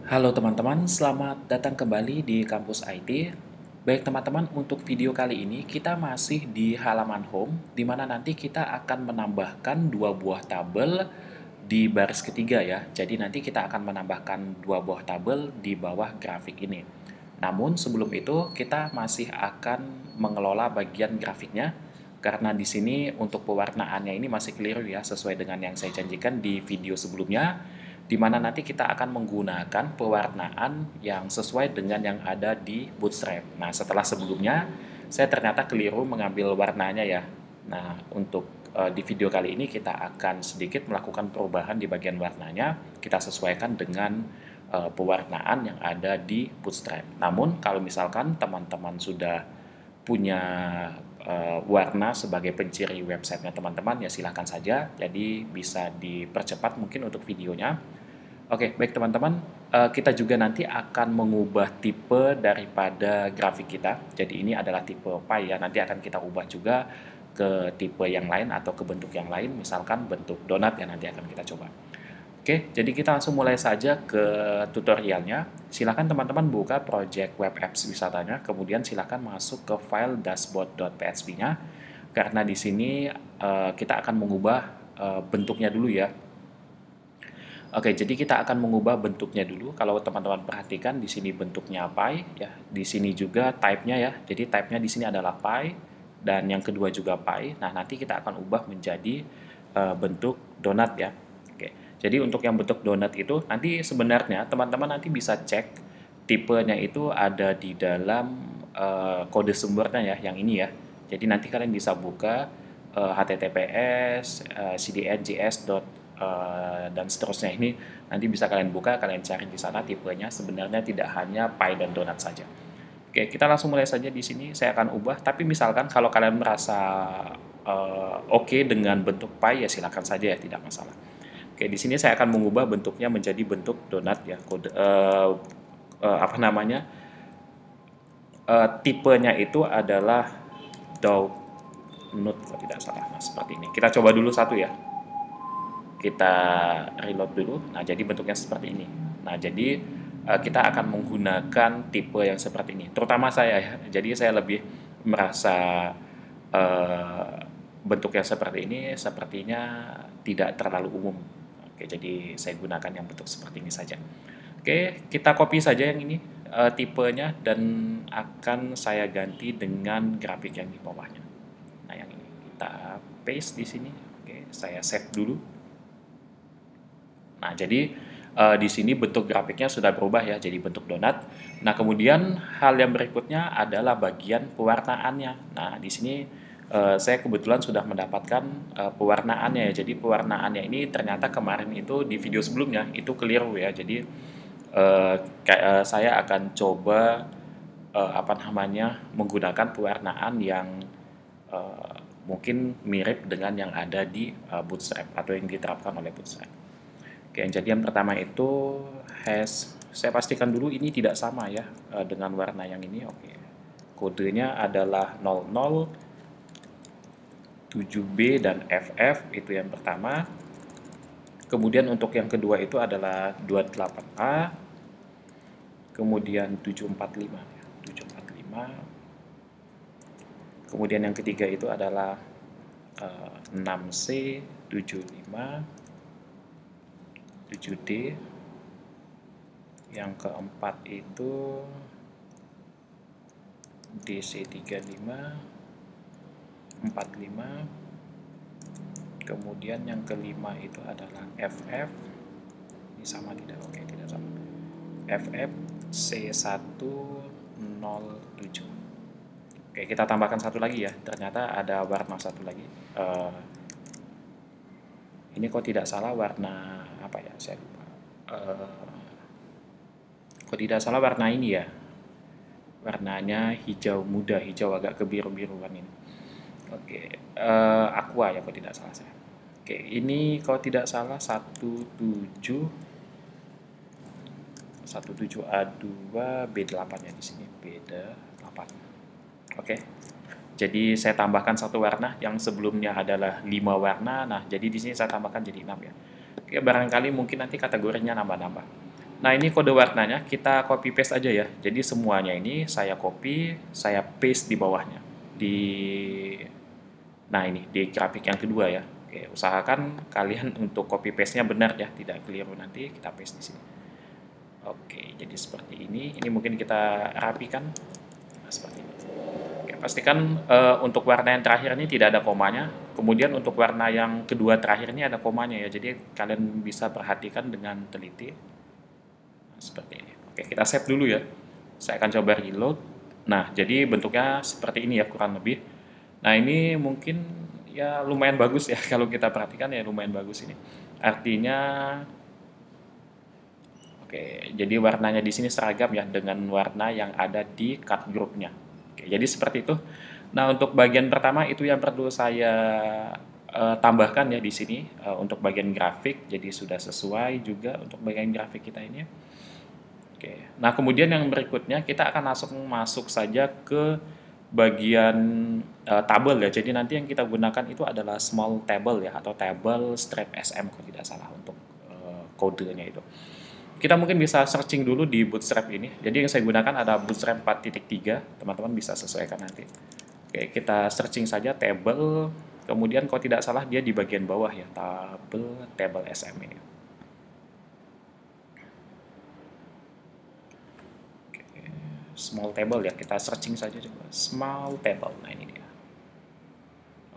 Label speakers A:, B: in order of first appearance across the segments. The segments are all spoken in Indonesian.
A: Halo teman-teman, selamat datang kembali di kampus IT. Baik teman-teman, untuk video kali ini kita masih di halaman home, di mana nanti kita akan menambahkan dua buah tabel di baris ketiga ya. Jadi nanti kita akan menambahkan dua buah tabel di bawah grafik ini. Namun sebelum itu kita masih akan mengelola bagian grafiknya, karena di sini untuk pewarnaannya ini masih keliru ya, sesuai dengan yang saya janjikan di video sebelumnya, di mana nanti kita akan menggunakan pewarnaan yang sesuai dengan yang ada di Bootstrap. Nah, setelah sebelumnya saya ternyata keliru mengambil warnanya ya. Nah, untuk di video kali ini kita akan sedikit melakukan perubahan di bagian warnanya, kita sesuaikan dengan pewarnaan yang ada di Bootstrap. Namun, kalau misalkan teman-teman sudah punya warna sebagai penciri websitenya teman-teman, ya silahkan saja. Jadi bisa dipercepat mungkin untuk videonya. Oke, baik teman-teman, kita juga nanti akan mengubah tipe daripada grafik kita. Jadi ini adalah tipe pie ya, nanti akan kita ubah juga ke tipe yang lain atau ke bentuk yang lain, misalkan bentuk donat yang nanti akan kita coba. Oke, jadi kita langsung mulai saja ke tutorialnya. Silakan teman-teman buka project web apps wisatanya, kemudian silakan masuk ke file dashboard.php-nya, karena di sini kita akan mengubah bentuknya dulu ya. Oke, jadi kita akan mengubah bentuknya dulu. Kalau teman-teman perhatikan di sini bentuknya pie ya. Di sini juga type-nya ya. Jadi type-nya di sini adalah pie dan yang kedua juga pie. Nah, nanti kita akan ubah menjadi bentuk donat ya. Oke. Jadi untuk yang bentuk donat itu nanti sebenarnya teman-teman nanti bisa cek tipenya itu ada di dalam kode sumbernya ya, yang ini ya. Jadi nanti kalian bisa buka https cdnjs dan seterusnya ini nanti bisa kalian buka, kalian cari di sana tipenya. Sebenarnya tidak hanya pie dan donat saja. Oke, kita langsung mulai saja di sini. Saya akan ubah, tapi misalkan kalau kalian merasa oke dengan bentuk pie ya silakan saja ya, tidak masalah. Oke, di sini saya akan mengubah bentuknya menjadi bentuk donat ya. Kode apa namanya? Tipenya itu adalah donut kalau tidak salah. Nah, seperti ini. Kita coba dulu satu ya. Kita reload dulu. Nah, jadi bentuknya seperti ini. Nah, jadi kita akan menggunakan tipe yang seperti ini. Terutama saya ya. Jadi saya lebih merasa bentuk yang seperti ini sepertinya tidak terlalu umum. Oke, jadi saya gunakan yang bentuk seperti ini saja. Oke, kita copy saja yang ini tipenya dan akan saya ganti dengan grafik yang di bawahnya. Nah, yang ini kita paste di sini. Oke, saya save dulu. Nah, jadi di sini bentuk grafiknya sudah berubah ya, jadi bentuk donat. Nah, kemudian hal yang berikutnya adalah bagian pewarnaannya. Nah, di sini saya kebetulan sudah mendapatkan pewarnaannya ya. Jadi pewarnaannya ini ternyata kemarin itu di video sebelumnya itu keliru ya. Jadi saya akan coba apa namanya menggunakan pewarnaan yang mungkin mirip dengan yang ada di Bootstrap atau yang diterapkan oleh Bootstrap. Oke, jadi yang pertama itu hash. Saya pastikan dulu ini tidak sama ya dengan warna yang ini. Oke. Kodenya adalah 00, 7B dan FF itu yang pertama. Kemudian untuk yang kedua itu adalah 28A. Kemudian 745 ya, 745. Kemudian yang ketiga itu adalah 6C, 75, 7D. Yang keempat itu DC35, 45. Kemudian yang kelima itu adalah FF. Ini sama tidak? Oke, tidak sama. FF C107. Oke, kita tambahkan satu lagi ya. Ternyata ada warna satu lagi. Ini kok tidak salah warna apa ya? Saya lupa. Kok tidak salah warna ini ya? Warnanya hijau muda, hijau agak kebiru-biruan ini. Oke, aqua ya kok tidak salah saya. Oke, ini kalau tidak salah 17A2 B8 ya di sini, B8. Oke. Jadi saya tambahkan satu warna yang sebelumnya adalah 5 warna. Nah, jadi di sini saya tambahkan jadi 6 ya. Oke, barangkali mungkin nanti kategorinya nambah-nambah. Nah, ini kode warnanya, kita copy paste aja ya. Jadi semuanya ini saya copy, saya paste di bawahnya. Nah, ini di grafik yang kedua ya. Oke, usahakan kalian untuk copy paste-nya benar ya, tidak keliru nanti kita paste di sini. Oke, jadi seperti ini. Ini mungkin kita rapikan. Nah, seperti ini. Oke, pastikan untuk warna yang terakhir ini tidak ada komanya. Kemudian untuk warna yang kedua terakhir ini ada komanya ya. Jadi kalian bisa perhatikan dengan teliti. Nah, seperti ini. Oke, kita save dulu ya. Saya akan coba reload. Nah, jadi bentuknya seperti ini ya kurang lebih. Nah, ini mungkin ya lumayan bagus ya kalau kita perhatikan ya lumayan bagus ini. Artinya oke, jadi warnanya di sini seragam ya dengan warna yang ada di cut grupnya. Oke, jadi seperti itu. Nah, untuk bagian pertama itu yang perlu saya tambahkan ya di sini untuk bagian grafik. Jadi sudah sesuai juga untuk bagian grafik kita ini. Oke. Nah, kemudian yang berikutnya kita akan langsung masuk saja ke bagian tabel ya. Jadi nanti yang kita gunakan itu adalah small table ya atau table strap SM kalau tidak salah untuk kodenya itu. Kita mungkin bisa searching dulu di Bootstrap ini. Jadi yang saya gunakan ada Bootstrap 4.3. Teman-teman bisa sesuaikan nanti. Oke, kita searching saja table. Kemudian kalau tidak salah dia di bagian bawah ya, table SM ini. Oke, small table ya, kita searching saja coba. Small table. Nah, ini dia.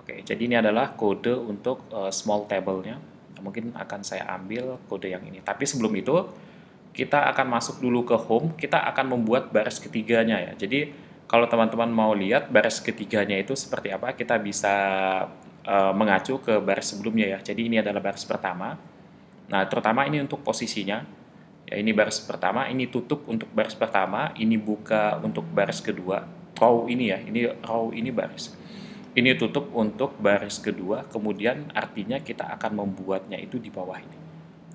A: Oke, jadi ini adalah kode untuk small table-nya. Mungkin akan saya ambil kode yang ini. Tapi sebelum itu kita akan masuk dulu ke home, kita akan membuat baris ketiganya ya. Jadi kalau teman-teman mau lihat baris ketiganya itu seperti apa, kita bisa mengacu ke baris sebelumnya ya. Jadi ini adalah baris pertama. Nah, terutama ini untuk posisinya. Ya, ini baris pertama, ini tutup untuk baris pertama, ini buka untuk baris kedua. Row ini ya, ini row ini baris. Ini tutup untuk baris kedua, kemudian artinya kita akan membuatnya itu di bawah ini.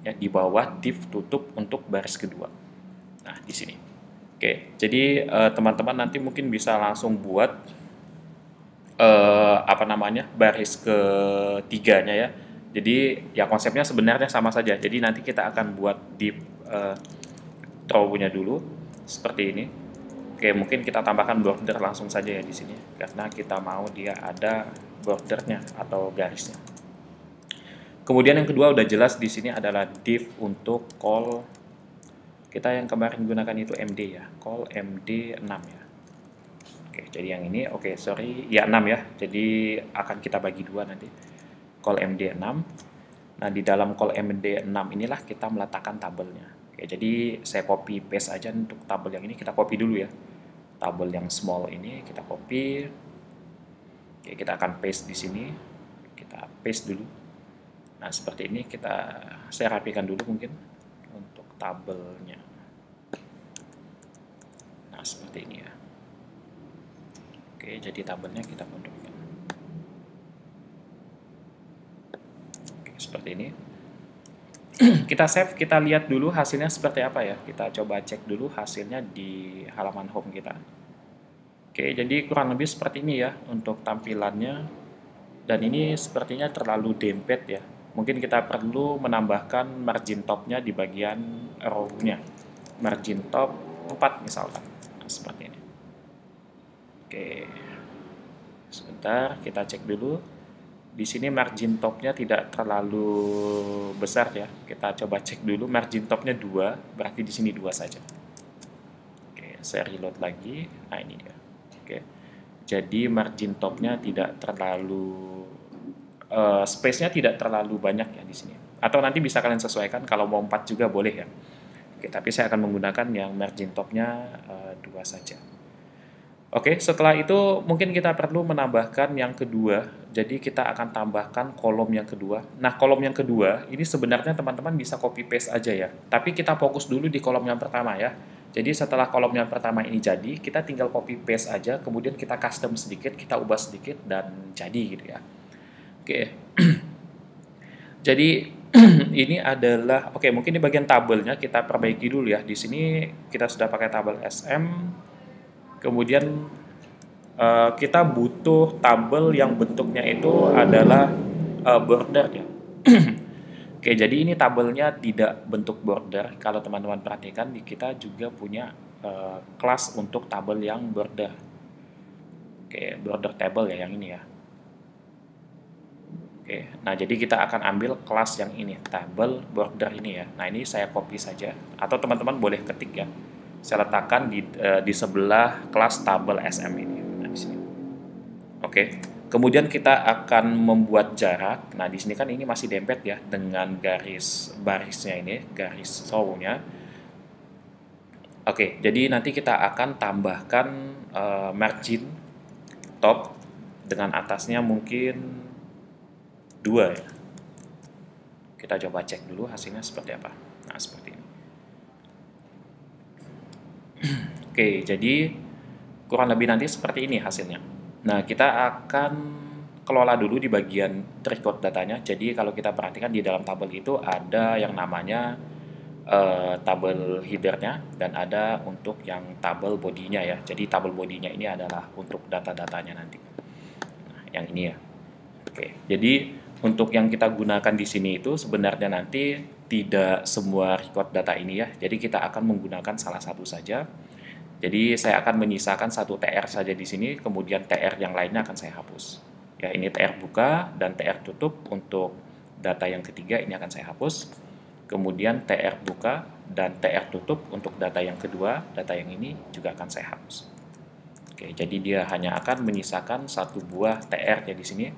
A: Ya, di bawah div tutup untuk baris kedua. Nah, di sini. Oke, jadi teman-teman nanti mungkin bisa langsung buat baris ketiganya ya. Jadi ya konsepnya sebenarnya sama saja. Jadi nanti kita akan buat div row-nya dulu seperti ini. Oke, mungkin kita tambahkan border langsung saja ya di sini karena kita mau dia ada bordernya atau garisnya. Kemudian yang kedua udah jelas di sini adalah div untuk call. Kita yang kemarin gunakan itu MD ya, call MD 6 ya. Oke, jadi yang ini ya 6 ya. Jadi akan kita bagi dua nanti. Call MD 6. Nah, di dalam call MD 6 inilah kita meletakkan tabelnya. Oke, jadi saya copy paste aja untuk tabel yang ini, kita copy dulu ya. Tabel yang small ini kita copy. Oke, kita akan paste di sini. Kita paste dulu. Nah, seperti ini saya rapikan dulu mungkin untuk tabelnya. Nah, seperti ini ya. Oke, jadi tabelnya kita bentukkan. Oke, seperti ini. Kita save, kita lihat dulu hasilnya seperti apa ya. Kita coba cek dulu hasilnya di halaman home kita. Oke, jadi kurang lebih seperti ini ya untuk tampilannya. Dan ini sepertinya terlalu dempet ya. Mungkin kita perlu menambahkan margin top-nya di bagian row-nya. Margin top 4 misalkan. Nah, seperti ini. Oke. Sebentar, kita cek dulu. Di sini margin top-nya tidak terlalu besar ya. Kita coba cek dulu margin top-nya 2, berarti di sini 2 saja. Oke, saya reload lagi. Nah, ini dia. Oke. Jadi margin top-nya tidak terlalu space-nya tidak terlalu banyak ya di sini. Atau nanti bisa kalian sesuaikan kalau mau 4 juga boleh ya. Oke, tapi saya akan menggunakan yang margin top-nya 2 saja. Oke, setelah itu mungkin kita perlu menambahkan yang kedua. Jadi kita akan tambahkan kolom yang kedua. Nah, kolom yang kedua ini sebenarnya teman-teman bisa copy paste aja ya. Tapi kita fokus dulu di kolom yang pertama ya. Jadi setelah kolom yang pertama ini jadi, kita tinggal copy paste aja, kemudian kita custom sedikit, kita ubah sedikit dan jadi gitu ya. Oke, jadi ini adalah mungkin di bagian tabelnya kita perbaiki dulu ya. Di sini kita sudah pakai tabel SM, kemudian kita butuh tabel yang bentuknya itu adalah border ya. Oke, jadi ini tabelnya tidak bentuk border. Kalau teman-teman perhatikan, di kita juga punya kelas untuk tabel yang border. Oke, border table ya yang ini ya. Oke, nah jadi kita akan ambil kelas yang ini, tabel border ini ya. Nah ini saya copy saja, atau teman-teman boleh ketik ya. Saya letakkan di sebelah kelas tabel SM ini. Nah di sini. Oke, kemudian kita akan membuat jarak. Nah, di sini kan ini masih dempet ya dengan garis barisnya ini, garis show-nya. Oke, jadi nanti kita akan tambahkan margin top dengan atasnya mungkin 2 ya. Kita coba cek dulu hasilnya seperti apa. Nah, seperti ini. Oke, jadi kurang lebih nanti seperti ini hasilnya. Nah, kita akan kelola dulu di bagian record datanya. Jadi kalau kita perhatikan di dalam tabel itu ada yang namanya tabel headernya dan ada untuk yang tabel bodinya ya. Jadi tabel bodinya ini adalah untuk data-datanya nanti. Nah, yang ini ya. Oke, jadi untuk yang kita gunakan di sini itu sebenarnya nanti tidak semua record data ini ya. Jadi kita akan menggunakan salah satu saja. Jadi saya akan menyisakan satu TR saja di sini, kemudian TR yang lainnya akan saya hapus. Ya, ini TR buka dan TR tutup untuk data yang ketiga ini akan saya hapus. Kemudian TR buka dan TR tutup untuk data yang kedua, data yang ini juga akan saya hapus. Oke, jadi dia hanya akan menyisakan satu buah TR ya di sini.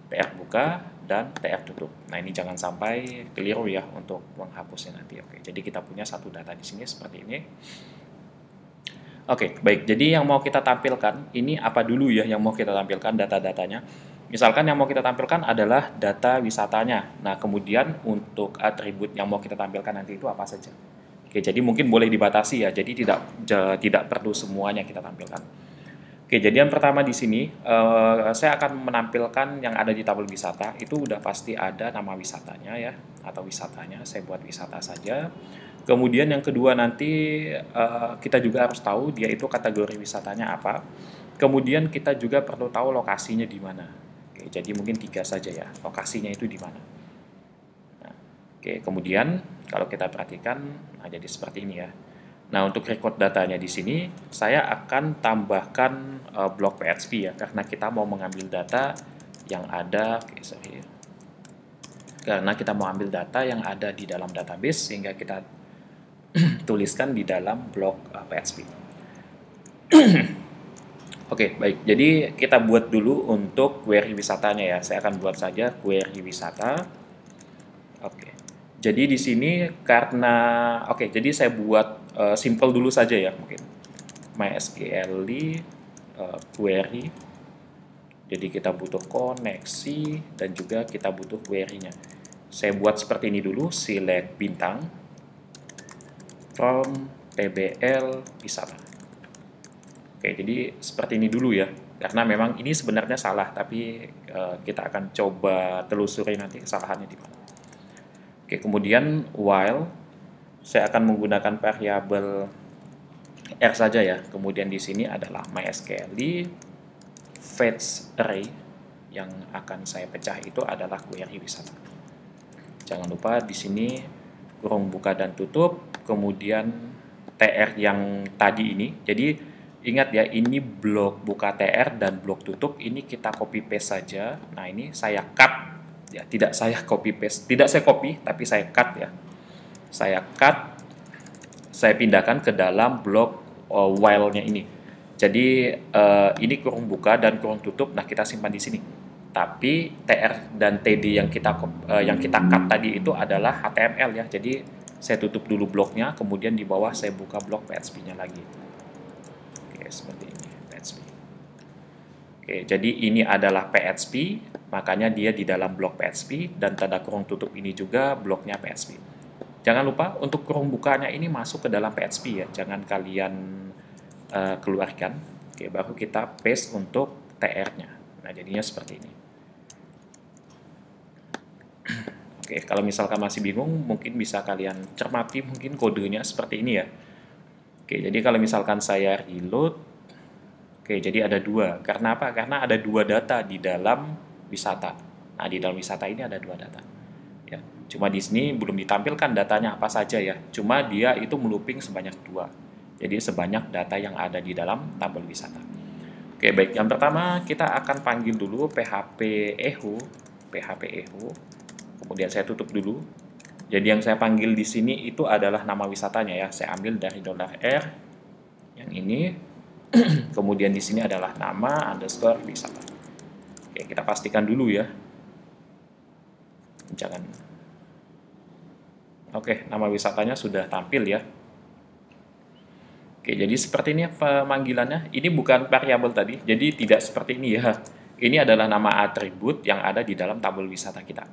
A: TR buka dan TR tutup. Nah, ini jangan sampai keliru ya untuk menghapusnya nanti. Oke, jadi kita punya satu data di sini seperti ini. Oke, baik. Jadi yang mau kita tampilkan, ini apa dulu ya yang mau kita tampilkan data-datanya. Misalkan yang mau kita tampilkan adalah data wisatanya. Nah, kemudian untuk atribut yang mau kita tampilkan nanti itu apa saja. Oke, jadi mungkin boleh dibatasi ya. Jadi tidak perlu semuanya kita tampilkan. Oke, jadi yang pertama di sini saya akan menampilkan yang ada di tabel wisata. Itu udah pasti ada nama wisatanya ya, atau wisatanya. Saya buat wisata saja. Kemudian yang kedua nanti kita juga harus tahu dia itu kategori wisatanya apa. Kemudian kita juga perlu tahu lokasinya di mana. Oke, jadi mungkin 3 saja ya, lokasinya itu di mana. Nah, oke, kemudian kalau kita perhatikan, nah jadi seperti ini ya. Nah, untuk record datanya di sini, saya akan tambahkan blok PHP ya, karena kita mau mengambil data yang ada, karena kita mau ambil data yang ada di dalam database, sehingga kita tuliskan di dalam blok PHP. Oke, baik. Jadi kita buat dulu untuk query wisatanya ya. Saya akan buat saja query wisata. Oke. Jadi di sini karena jadi saya buat simple dulu saja ya mungkin. MySQL query. Jadi kita butuh koneksi dan juga kita butuh query-nya. Saya buat seperti ini dulu, select bintang from tbl wisata. Oke, jadi seperti ini dulu ya. Karena memang ini sebenarnya salah, tapi kita akan coba telusuri nanti kesalahannya di mana. Oke, kemudian while saya akan menggunakan variabel R saja ya. Kemudian di sini adalah MySQL fetch array yang akan saya pecah itu adalah query wisata. Jangan lupa di sini kurung buka dan tutup, kemudian TR yang tadi ini. Jadi ingat ya, ini blok buka TR dan blok tutup ini kita copy paste saja. Nah, ini saya cut ya, tidak saya copy paste, tidak saya copy tapi saya cut ya. Saya cut, saya pindahkan ke dalam blok while-nya ini. Jadi ini kurung buka dan kurung tutup. Nah, kita simpan di sini. Tapi TR dan TD yang kita cut tadi itu adalah HTML ya. Jadi saya tutup dulu bloknya, kemudian di bawah saya buka blok PHP-nya lagi. Oke, seperti ini PHP. Oke, jadi ini adalah PHP, makanya dia di dalam blok PHP dan tanda kurung tutup ini juga bloknya PHP. Jangan lupa untuk kurung bukanya ini masuk ke dalam PHP ya. Jangan kalian keluarkan. Oke, baru kita paste untuk TR-nya. Nah, jadinya seperti ini. Oke, kalau misalkan masih bingung, mungkin bisa kalian cermati mungkin kodenya seperti ini ya. Oke, jadi kalau misalkan saya reload, oke, jadi ada 2. Karena apa? Karena ada 2 data di dalam wisata. Nah, di dalam wisata ini ada 2 data. Ya. Cuma di sini belum ditampilkan datanya apa saja ya. Cuma dia itu melooping sebanyak 2. Jadi sebanyak data yang ada di dalam tabel wisata. Oke, baik. Yang pertama kita akan panggil dulu PHP Echo, Kemudian saya tutup dulu. Jadi yang saya panggil di sini itu adalah nama wisatanya ya. Saya ambil dari $R yang ini. Kemudian di sini adalah nama underscore wisata. Oke, kita pastikan dulu ya. Jangan. Oke, nama wisatanya sudah tampil ya. Oke, jadi seperti ini pemanggilannya. Ini bukan variabel tadi, jadi tidak seperti ini ya. Ini adalah nama atribut yang ada di dalam tabel wisata kita.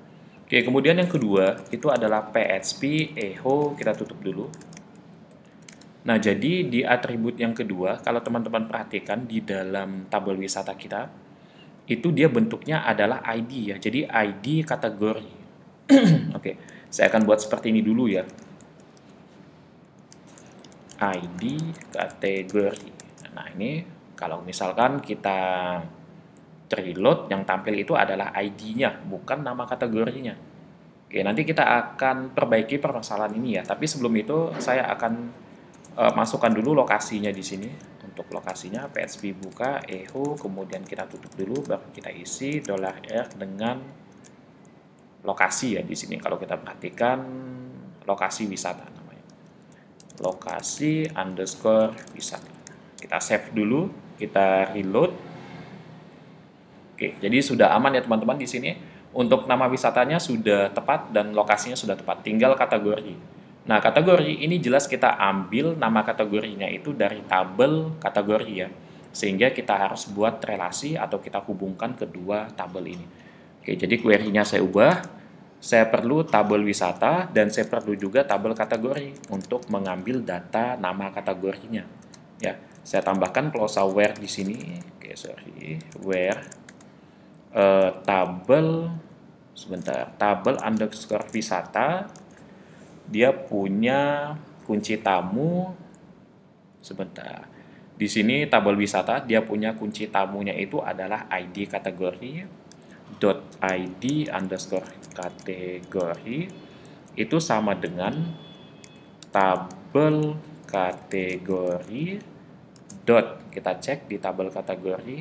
A: Oke, kemudian yang kedua itu adalah PHP Echo. Kita tutup dulu. Nah, jadi di atribut yang kedua, kalau teman-teman perhatikan di dalam tabel wisata kita, itu dia bentuknya adalah ID ya. Jadi ID kategori. Oke, saya akan buat seperti ini dulu ya. ID kategori. Nah, ini kalau misalkan kita reload, yang tampil itu adalah ID-nya, bukan nama kategorinya. Oke, nanti kita akan perbaiki permasalahan ini ya. Tapi sebelum itu, saya akan masukkan dulu lokasinya di sini. Untuk lokasinya PHP buka echo, kemudian kita tutup dulu, baru kita isi $R dengan lokasi ya di sini. Kalau kita perhatikan lokasi wisata namanya, lokasi underscore wisata. Kita save dulu, kita reload. Oke, jadi sudah aman ya teman-teman di sini. Untuk nama wisatanya sudah tepat dan lokasinya sudah tepat. Tinggal kategori. Nah, kategori ini jelas kita ambil nama kategorinya itu dari tabel kategori ya. Sehingga kita harus buat relasi atau kita hubungkan kedua tabel ini. Oke, jadi query-nya saya ubah. Saya perlu tabel wisata dan saya perlu juga tabel kategori untuk mengambil data nama kategorinya. Ya, saya tambahkan clause where di sini. Oke, where tabel underscore wisata. Dia punya kunci tamu. Di sini tabel wisata dia punya kunci tamunya itu adalah ID kategori .id underscore kategori itu sama dengan tabel kategori kita cek di tabel kategori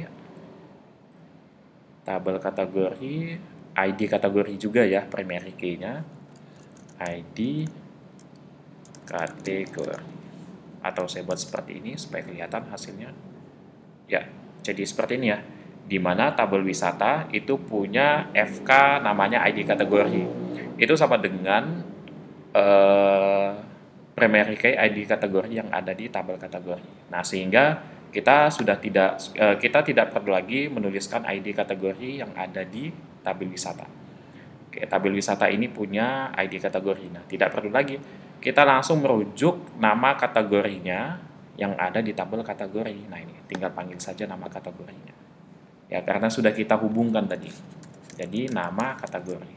A: ID kategori juga ya, primary key-nya ID kategori, atau saya buat seperti ini supaya kelihatan hasilnya ya. Jadi seperti ini ya, dimana tabel wisata itu punya FK namanya ID kategori, itu sama dengan primary key ID kategori yang ada di tabel kategori. Nah, sehingga kita tidak perlu lagi menuliskan ID kategori yang ada di tabel wisata. Oke, tabel wisata ini punya ID kategori. Nah, tidak perlu lagi. Kita langsung merujuk nama kategorinya yang ada di tabel kategori. Nah, ini tinggal panggil saja nama kategorinya. Ya, karena sudah kita hubungkan tadi. Jadi, nama kategori.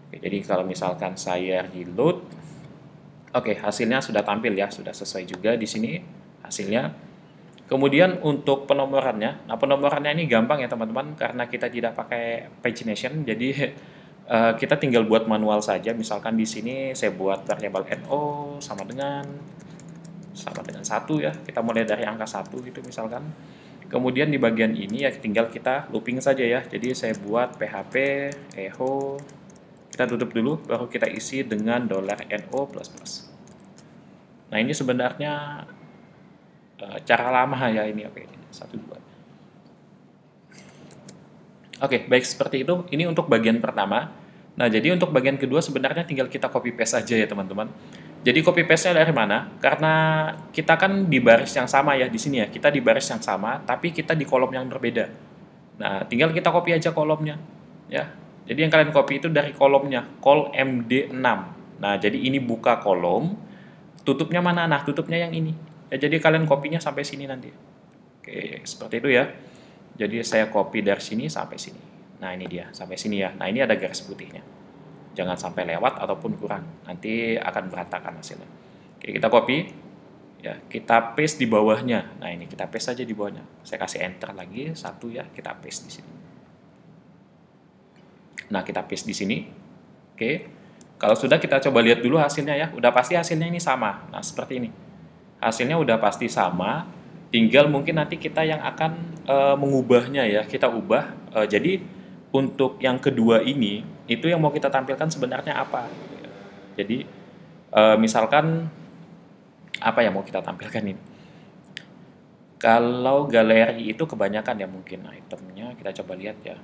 A: Oke, jadi kalau misalkan saya reload, oke, hasilnya sudah tampil ya, sudah sesuai juga di sini hasilnya. Kemudian untuk penomorannya, nah penomorannya ini gampang ya teman-teman, karena kita tidak pakai pagination, jadi kita tinggal buat manual saja. Misalkan di sini saya buat variabel NO sama dengan 1 ya. Kita mulai dari angka 1 gitu misalkan. Kemudian di bagian ini ya tinggal kita looping saja ya. Jadi saya buat PHP echo, kita tutup dulu, baru kita isi dengan $NO++. Nah, ini sebenarnya cara lama ya ini. Oke, 1, 2. Oke, baik seperti itu. Ini untuk bagian pertama. Nah, jadi untuk bagian kedua sebenarnya tinggal kita copy paste aja ya teman-teman. Jadi copy paste-nya dari mana? Karena kita kan di baris yang sama ya di sini ya. Kita di baris yang sama, tapi kita di kolom yang berbeda. Nah, tinggal kita copy aja kolomnya ya. Jadi yang kalian copy itu dari kolomnya, col MD6. Nah, jadi ini buka kolom, tutupnya mana? Nah, tutupnya yang ini. Ya, jadi kalian copy-nya sampai sini nanti. Oke, seperti itu ya. Jadi saya copy dari sini sampai sini. Nah, ini dia, sampai sini ya. Nah, ini ada garis putihnya. Jangan sampai lewat ataupun kurang. Nanti akan berantakan hasilnya. Oke, kita copy. Ya, kita paste di bawahnya. Nah, ini kita paste saja di bawahnya. Saya kasih enter lagi, 1 ya, kita paste di sini. Nah, kita paste di sini. Oke. Kalau sudah, kita coba lihat dulu hasilnya ya. Udah pasti hasilnya ini sama. Nah, seperti ini. Hasilnya udah pasti sama. Tinggal mungkin nanti kita yang akan mengubahnya ya. Kita ubah. Jadi untuk yang kedua ini, itu yang mau kita tampilkan sebenarnya apa? Jadi misalkan apa yang mau kita tampilkan ini? Kalau galeri itu kebanyakan ya mungkin itemnya, kita coba lihat ya.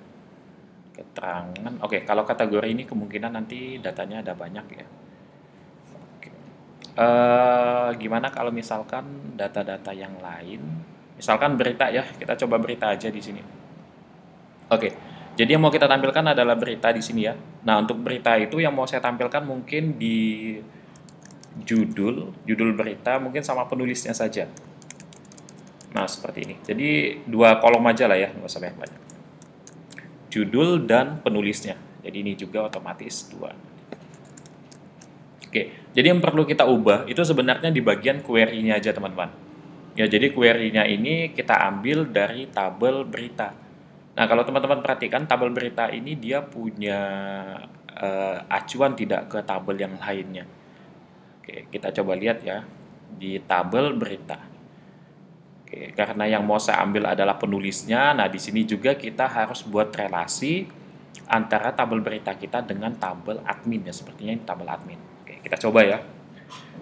A: Keterangan. Oke, kalau kategori ini kemungkinan nanti datanya ada banyak ya. Oke. Gimana kalau misalkan data-data yang lain? Misalkan berita ya, kita coba berita aja di sini. Oke. Jadi yang mau kita tampilkan adalah berita di sini ya. Nah, untuk berita itu yang mau saya tampilkan mungkin di judul berita mungkin sama penulisnya saja. Nah, seperti ini. Jadi dua kolom aja lah ya, nggak usah banyak-banyak. Judul dan penulisnya. Jadi ini juga otomatis dua. Oke, jadi yang perlu kita ubah itu sebenarnya di bagian query-nya aja teman-teman. Ya, jadi query-nya ini kita ambil dari tabel berita. Nah, kalau teman-teman perhatikan tabel berita ini dia punya acuan tidak ke tabel yang lainnya. Oke, kita coba lihat ya di tabel berita. Oke, karena yang mau saya ambil adalah penulisnya. Nah, di sini juga kita harus buat relasi antara tabel berita kita dengan tabel admin ya. Sepertinya ini tabel admin. Oke, kita coba ya.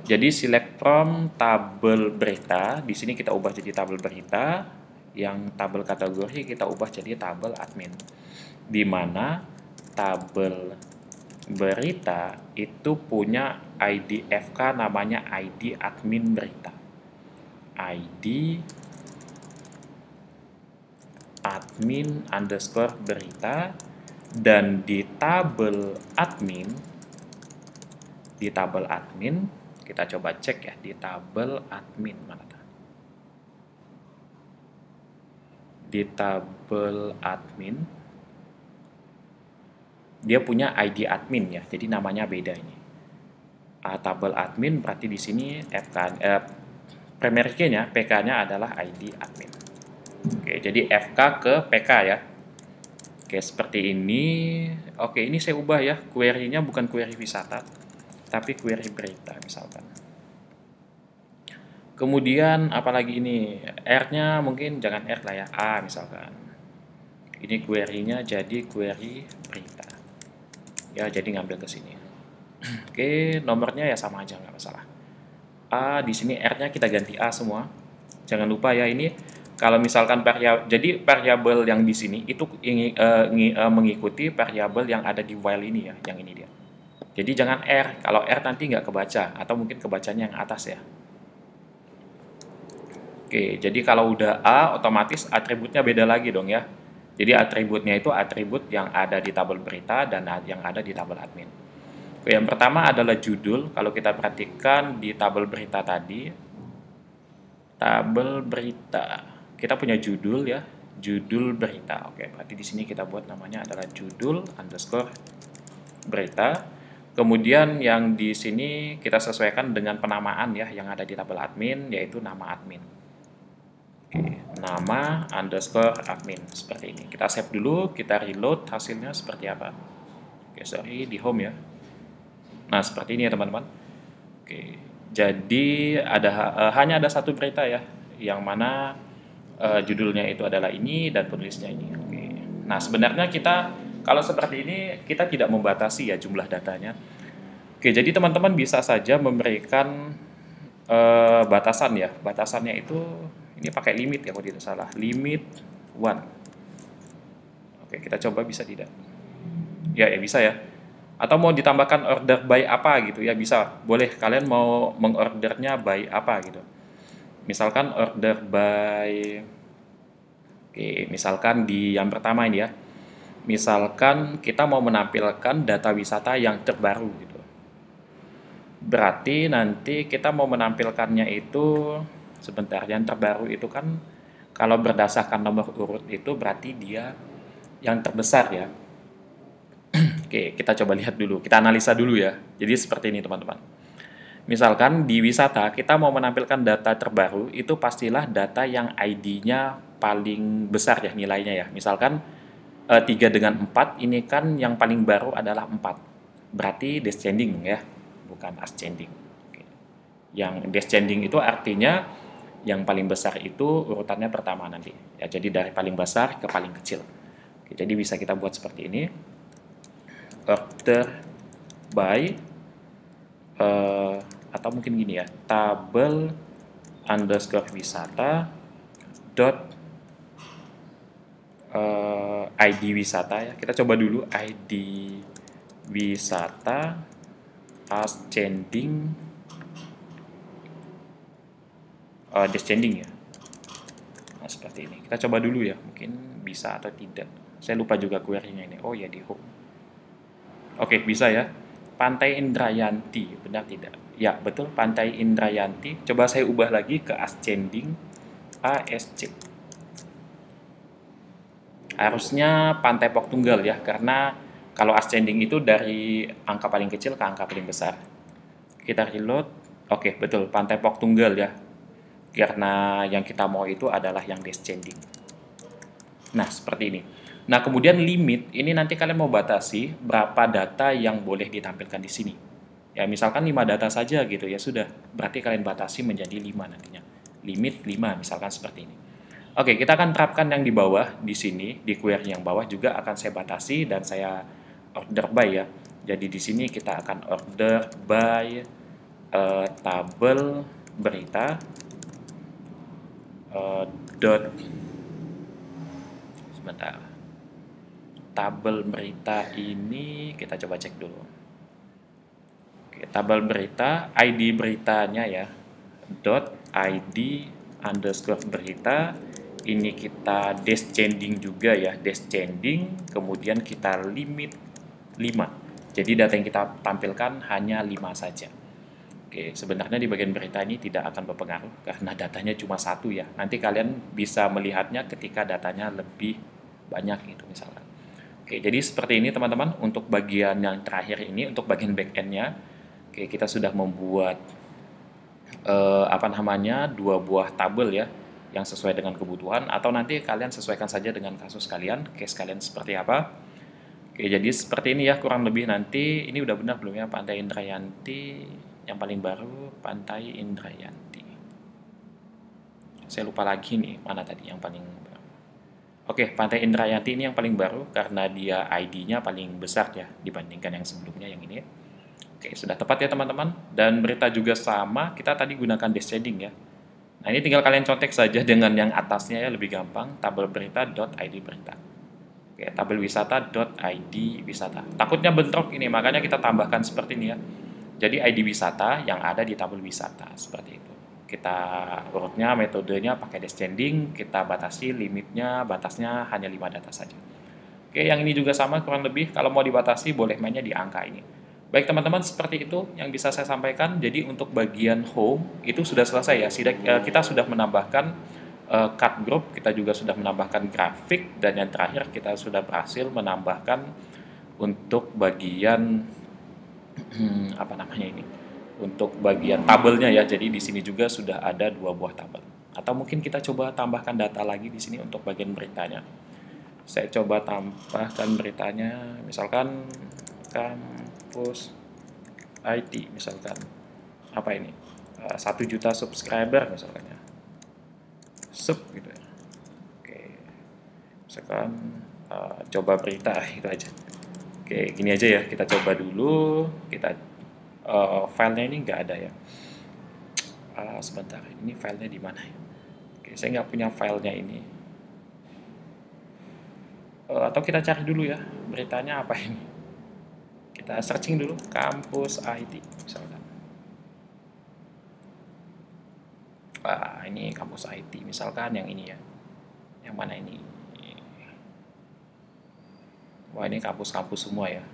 A: Jadi select from tabel berita. Di sini kita ubah jadi tabel berita. Yang tabel kategori kita ubah jadi tabel admin. Di mana tabel berita itu punya ID FK namanya ID admin berita. ID admin underscore berita, dan di tabel admin kita coba cek ya di tabel admin mana tuh? Di tabel admin dia punya ID admin ya, jadi namanya beda ini. Tabel admin berarti di sini primary key-nya, PK-nya adalah ID admin. Oke, jadi FK ke PK ya. Oke, seperti ini. Oke, ini saya ubah ya. Query-nya bukan query wisata, tapi query berita misalkan. Kemudian apalagi ini? R-nya mungkin jangan R lah ya, A misalkan. Ini query-nya jadi query berita. Ya, jadi ngambil ke sini. Oke, nomornya ya sama aja, nggak masalah. A, di sini R-nya kita ganti A semua. Jangan lupa ya, ini kalau misalkan jadi variabel yang di sini itu mengikuti variabel yang ada di while ini ya, yang ini dia. Jadi jangan R, kalau R nanti nggak kebaca, atau mungkin kebacanya yang atas ya. Oke, jadi kalau udah A, otomatis atributnya beda lagi dong ya. Jadi atributnya itu atribut yang ada di tabel berita dan yang ada di tabel admin. Oke, yang pertama adalah judul. Kalau kita perhatikan di tabel berita tadi, tabel berita, kita punya judul ya, judul berita. Oke, berarti di sini kita buat namanya adalah judul underscore berita. Kemudian yang di sini kita sesuaikan dengan penamaan ya, yang ada di tabel admin, yaitu nama admin. Oke, nama underscore admin, seperti ini. Kita save dulu, kita reload hasilnya seperti apa. Oke, sorry, di home ya. Nah, seperti ini ya teman-teman. Oke, jadi hanya ada satu berita ya, yang mana judulnya itu adalah ini dan penulisnya ini. Oke. Nah, sebenarnya kita kalau seperti ini kita tidak membatasi ya jumlah datanya. Oke, jadi teman-teman bisa saja memberikan batasan ya. Batasannya itu ini pakai limit ya kalau tidak salah. Limit 1. Oke, kita coba bisa tidak? Ya, bisa ya. Atau mau ditambahkan order by apa gitu ya, bisa, boleh. Kalian mau mengordernya by apa gitu, misalkan order by, oke, misalkan di yang pertama ini ya, misalkan kita mau menampilkan data wisata yang terbaru gitu, berarti nanti kita mau menampilkannya itu sebentar, yang terbaru itu kan kalau berdasarkan nomor urut itu berarti dia yang terbesar ya. Oke, kita coba lihat dulu, kita analisa dulu ya. Jadi seperti ini teman-teman. Misalkan di wisata kita mau menampilkan data terbaru, itu pastilah data yang ID-nya paling besar ya nilainya ya. Misalkan 3 dengan 4 ini kan yang paling baru adalah 4. berarti descending ya, bukan ascending. Oke. Yang descending itu artinya yang paling besar itu urutannya pertama nanti. Ya, jadi dari paling besar ke paling kecil. Oke, jadi bisa kita buat seperti ini. Order by atau mungkin gini ya, tabel underscore wisata dot ID wisata ya. Kita coba dulu ID wisata ascending descending ya. Nah, seperti ini. Kita coba dulu ya, mungkin bisa atau tidak. Saya lupa juga query-nya ini. Oh ya, di home. Oke, bisa ya. Pantai Indrayanti, benar tidak? Ya, betul, Pantai Indrayanti. Coba saya ubah lagi ke ascending, ASC. Harusnya Pantai Pok Tunggal ya, karena kalau ascending itu dari angka paling kecil ke angka paling besar. Kita reload. Oke, betul, Pantai Pok Tunggal ya. Karena yang kita mau itu adalah yang descending. Nah, seperti ini. Nah, kemudian limit, ini nanti kalian mau batasi berapa data yang boleh ditampilkan di sini. Ya, misalkan 5 data saja gitu, ya sudah. Berarti kalian batasi menjadi 5 nantinya. Limit 5, misalkan seperti ini. Oke, kita akan terapkan yang di bawah, di sini, di query yang bawah juga akan saya batasi dan saya order by ya. Jadi di sini kita akan order by tabel berita dot sebentar. Tabel berita ini kita coba cek dulu. Oke, tabel berita, ID beritanya ya, dot ID underscore berita. Ini kita descending juga ya, descending, kemudian kita limit 5. Jadi data yang kita tampilkan hanya 5 saja. Oke, sebenarnya di bagian berita ini tidak akan berpengaruh karena datanya cuma 1 ya. Nanti kalian bisa melihatnya ketika datanya lebih banyak gitu misalkan. Oke, jadi seperti ini teman-teman untuk bagian yang terakhir ini, untuk bagian back-end-nya. Oke, kita sudah membuat dua buah tabel ya, yang sesuai dengan kebutuhan, atau nanti kalian sesuaikan saja dengan kasus kalian, case kalian seperti apa. Oke, jadi seperti ini ya kurang lebih nanti. Ini udah benar belum ya, Pantai Indrayanti yang paling baru, Pantai Indrayanti. Saya lupa lagi nih, mana tadi yang paling baru. Oke, Pantai Indrayanti ini yang paling baru karena dia ID-nya paling besar ya dibandingkan yang sebelumnya yang ini. Oke, sudah tepat ya teman-teman. Dan berita juga sama, kita tadi gunakan descending ya. Nah, ini tinggal kalian contek saja dengan yang atasnya ya, lebih gampang, tabel berita.id berita. Oke, tabel wisata.id wisata. Takutnya bentrok ini, makanya kita tambahkan seperti ini ya. Jadi ID wisata yang ada di tabel wisata, seperti itu. Kita urutnya, metodenya pakai descending, kita batasi limitnya, batasnya hanya 5 data saja. Oke, yang ini juga sama kurang lebih, kalau mau dibatasi boleh mainnya di angka ini. Baik teman-teman, seperti itu yang bisa saya sampaikan. Jadi untuk bagian home itu sudah selesai ya. Kita sudah menambahkan cut group, kita juga sudah menambahkan grafik, dan yang terakhir kita sudah berhasil menambahkan untuk bagian apa namanya ini? Untuk bagian tabelnya ya. Jadi di sini juga sudah ada 2 buah tabel. Atau mungkin kita coba tambahkan data lagi di sini untuk bagian beritanya. Saya coba tambahkan beritanya, misalkan kampus IT, misalkan apa ini? 1 juta subscriber misalkan ya. Sub gitu ya. Oke. Misalkan coba berita itu aja. Oke, gini aja ya. Kita coba dulu. Kita filenya ini nggak ada ya. Sebentar, ini filenya di mana ya? Oke, saya nggak punya filenya ini. Atau kita cari dulu ya, beritanya apa ini? Kita searching dulu, kampus IT misalkan. Ini kampus IT misalkan yang ini ya. Yang mana ini? Wah, ini kampus-kampus semua ya.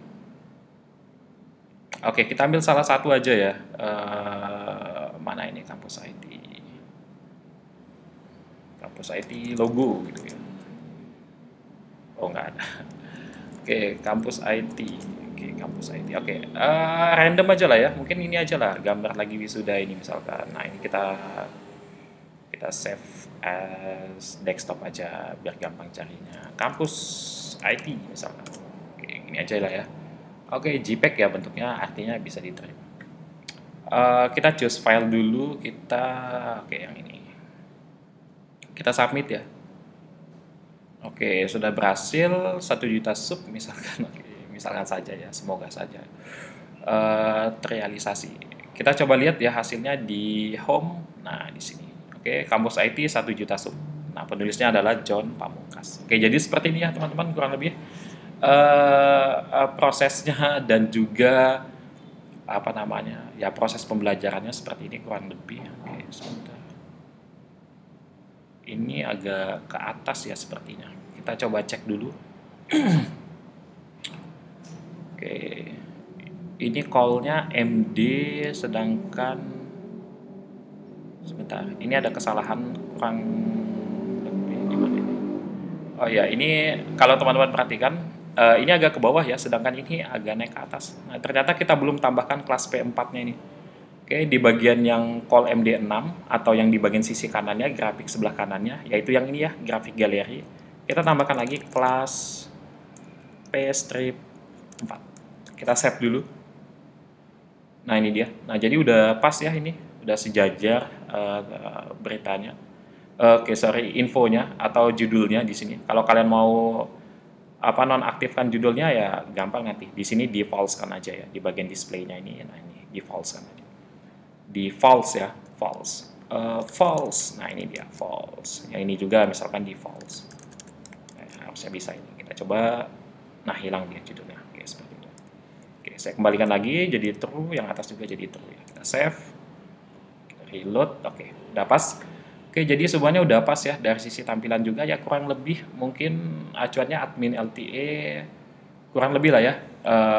A: Oke, kita ambil salah satu aja ya. Mana ini kampus IT? Kampus IT logo gitu ya. Oh, nggak ada. Oke, kampus IT. Oke, kampus IT. Oke, random aja lah ya. Mungkin ini aja lah, gambar lagi wisuda ini misalkan. Nah, ini kita save as desktop aja biar gampang carinya. Kampus IT misalkan. Oke, ini aja lah ya. Oke, JPEG ya bentuknya, artinya bisa diterima. Kita choose file dulu, kita oke yang ini. Kita submit ya. Oke, sudah berhasil 1 juta sub misalkan. Oke, misalkan saja ya, semoga saja terrealisasi. Kita coba lihat ya hasilnya di home. Nah, di sini. Oke, Kampus IT 1 juta sub. Nah, penulisnya adalah John Pamungkas. Oke, jadi seperti ini ya teman-teman kurang lebih prosesnya dan juga apa namanya ya proses pembelajarannya seperti ini kurang lebih. Oke, sebentar. Ini agak ke atas ya sepertinya. Kita coba cek dulu. Oke, ini call-nya MD, sedangkan sebentar, ini ada kesalahan kurang lebih gimana ini? Oh ya, ini kalau teman-teman perhatikan, ini agak ke bawah ya, sedangkan ini agak naik ke atas. Nah, ternyata kita belum tambahkan kelas P4-nya ini. Oke, di bagian yang call MD6 atau yang di bagian sisi kanannya, grafik sebelah kanannya, yaitu yang ini ya, grafik galeri. Kita tambahkan lagi kelas P-strip 4. Kita save dulu. Nah, ini dia. Nah, jadi udah pas ya ini, udah sejajar beritanya. Oke, sorry, infonya atau judulnya di sini. Kalau kalian mau apa nonaktifkan judulnya ya gampang nanti. Di sini di false kan aja ya, di bagian displaynya ini. Nah, ini di false kan aja. Di false ya, false. False. Nah, ini dia false. Yang ini juga misalkan di false. Nah, harusnya bisa ini. Kita coba. Nah, hilang dia judulnya. Oke, seperti itu. Oke, saya kembalikan lagi jadi true, yang atas juga jadi true ya. Kita save. Kita reload. Oke, udah pas. Oke, jadi semuanya udah pas ya dari sisi tampilan juga ya kurang lebih mungkin acuannya admin LTE kurang lebih lah ya.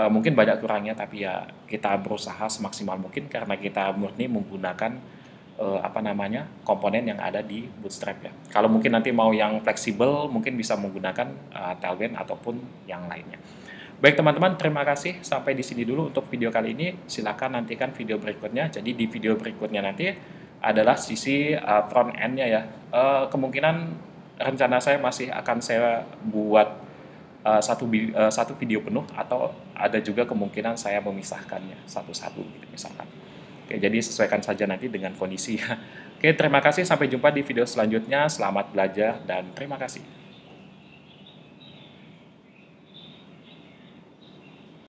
A: Mungkin banyak kurangnya tapi ya kita berusaha semaksimal mungkin karena kita murni menggunakan apa namanya komponen yang ada di Bootstrap ya. Kalau mungkin nanti mau yang fleksibel mungkin bisa menggunakan Tailwind ataupun yang lainnya. Baik teman-teman, terima kasih sampai di sini dulu untuk video kali ini. Silakan nantikan video berikutnya. Jadi di video berikutnya nanti adalah sisi front end-nya ya. Kemungkinan rencana saya masih akan saya buat satu video penuh atau ada juga kemungkinan saya memisahkannya satu-satu gitu misalkan. Oke, jadi sesuaikan saja nanti dengan kondisi ya. Oke, terima kasih. Sampai jumpa di video selanjutnya. Selamat belajar dan terima kasih.